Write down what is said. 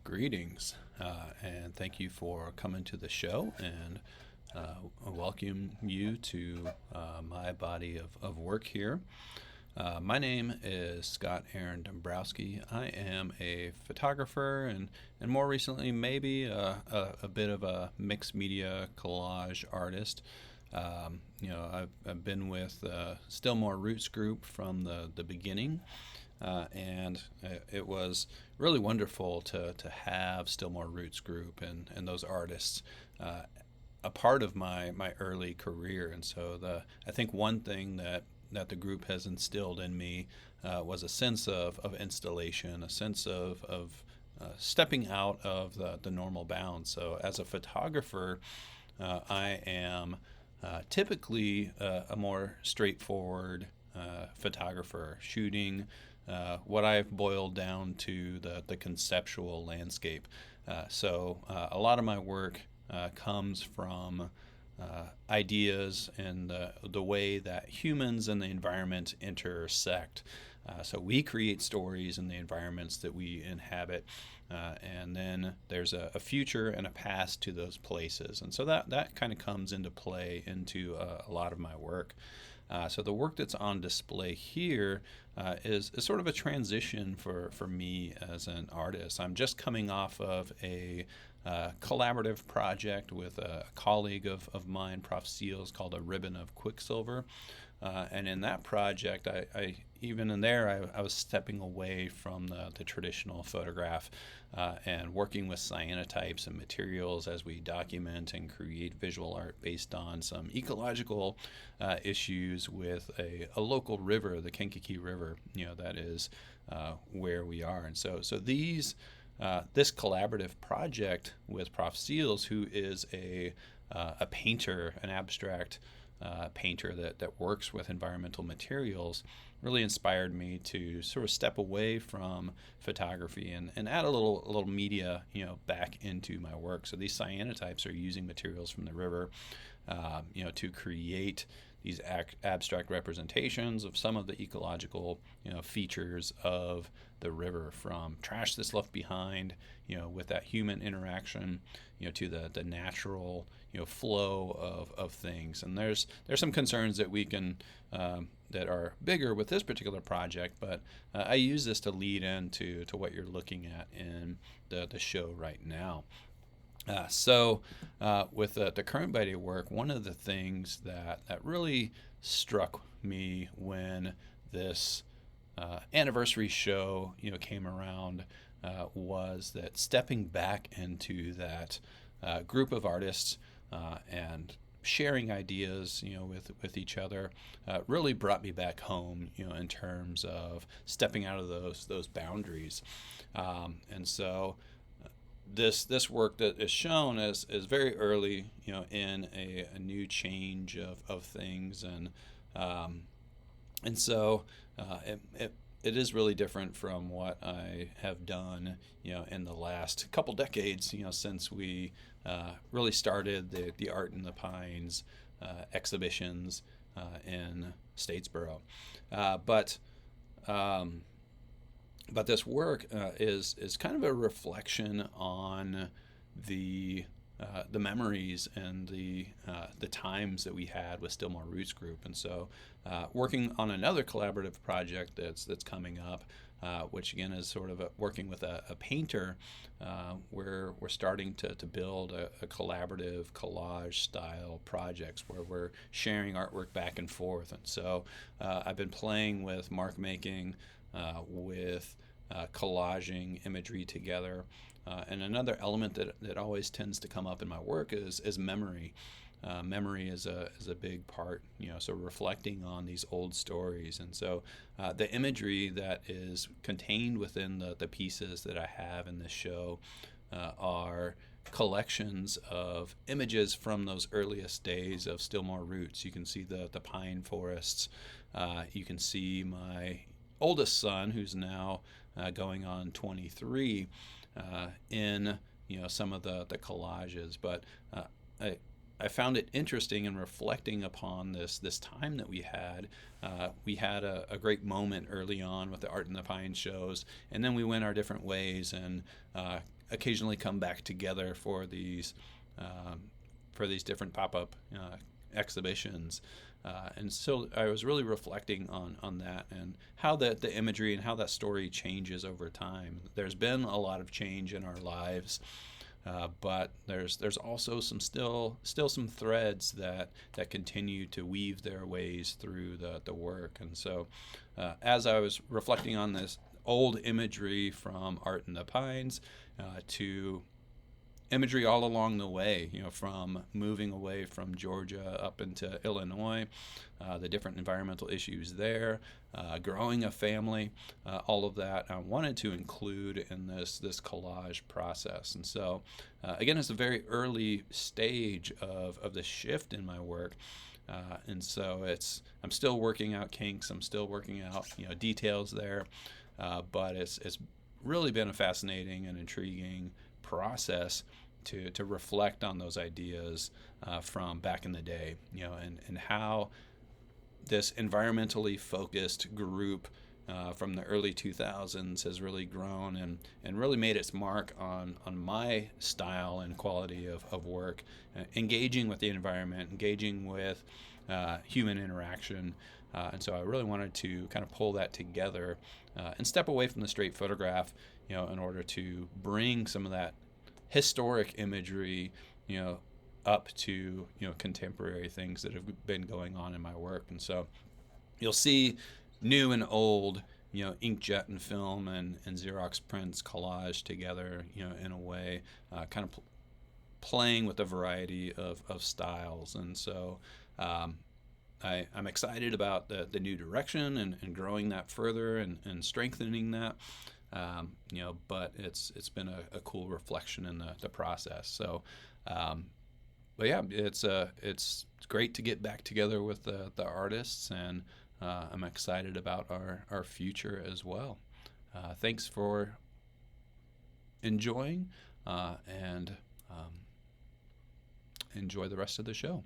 Greetings, and thank you for coming to the show, and I welcome you to my body of work here. My name is Scott Aaron Dombrowski. I am a photographer and more recently, maybe a bit of a mixed media collage artist. I've been with Stillmore Roots Group from the beginning, and it was really wonderful to have Stillmore Roots Group and those artists a part of my early career. And so I think one thing that the group has instilled in me was a sense of installation, a sense of stepping out of the normal bounds. So as a photographer, I am typically a more straightforward photographer, shooting what I've boiled down to the conceptual landscape. So a lot of my work comes from ideas and the way that humans and the environment intersect. So we create stories in the environments that we inhabit, and then there's a future and a past to those places. And so that kind of comes into play into a lot of my work. So the work that's on display here is sort of a transition for me as an artist. I'm just coming off of a collaborative project with a colleague of mine, Prof. Seals, called A Ribbon of Quicksilver. And in that project, I even in there, I was stepping away from the traditional photograph and working with cyanotypes and materials as we document and create visual art based on some ecological issues with a local river, the Kankakee River, that is where we are. And so this collaborative project with Prof. Seals, who is a painter, an abstract painter that works with environmental materials, really inspired me to sort of step away from photography and add a little media, back into my work. So these cyanotypes are using materials from the river, to create these abstract representations of some of the ecological, features of the river, from trash that's left behind, with that human interaction, to the natural, flow of things. And there's some concerns that we can that are bigger with this particular project, but I use this to lead into what you're looking at in the show right now. With the current body of work, one of the things that really struck me when this anniversary show came around was that stepping back into that group of artists and sharing ideas with each other really brought me back home in terms of stepping out of those boundaries. And so this work that is shown is very early, in a new change of things, and so it is really different from what I have done, in the last couple decades, since we really started the Art in the Pines exhibitions in Statesboro, But this work is kind of a reflection on the memories and the times that we had with Stillmore Roots Group. And so working on another collaborative project that's coming up, which again is sort of working with a painter, where we're starting to build a collaborative collage style projects where we're sharing artwork back and forth. And so I've been playing with mark making, with collaging imagery together. And another element that always tends to come up in my work is memory. Memory is a big part, so reflecting on these old stories. And so the imagery that is contained within the pieces that I have in this show are collections of images from those earliest days of Stillmore Roots. You can see the pine forests. You can see my oldest son, who's now going on 23, in some of the collages. But I found it interesting in reflecting upon this time that we had. We had a great moment early on with the Art in the Pine shows, and then we went our different ways and occasionally come back together for these different pop-up exhibitions. And so I was really reflecting on that and how the imagery and how that story changes over time. There's been a lot of change in our lives, but there's also still some threads that continue to weave their ways through the work. And so as I was reflecting on this old imagery from Art in the Pines to imagery all along the way, from moving away from Georgia up into Illinois, the different environmental issues there, growing a family, all of that I wanted to include in this collage process. And so, again, it's a very early stage of the shift in my work. And so I'm still working out kinks, I'm still working out details there, but it's really been a fascinating and intriguing process to reflect on those ideas from back in the day, and how this environmentally focused group from the early 2000s has really grown and really made its mark on my style and quality of work, engaging with the environment, engaging with human interaction. And so I really wanted to kind of pull that together and step away from the straight photograph, in order to bring some of that historic imagery, up to, contemporary things that have been going on in my work. And so you'll see new and old, inkjet and film and Xerox prints collage together, in a way, kind of playing with a variety of styles. And so I'm excited about the new direction and growing that further and strengthening that. But it's been a cool reflection in the process. So, but yeah, it's great to get back together with the artists, and I'm excited about our future as well. Thanks for enjoying, and enjoy the rest of the show.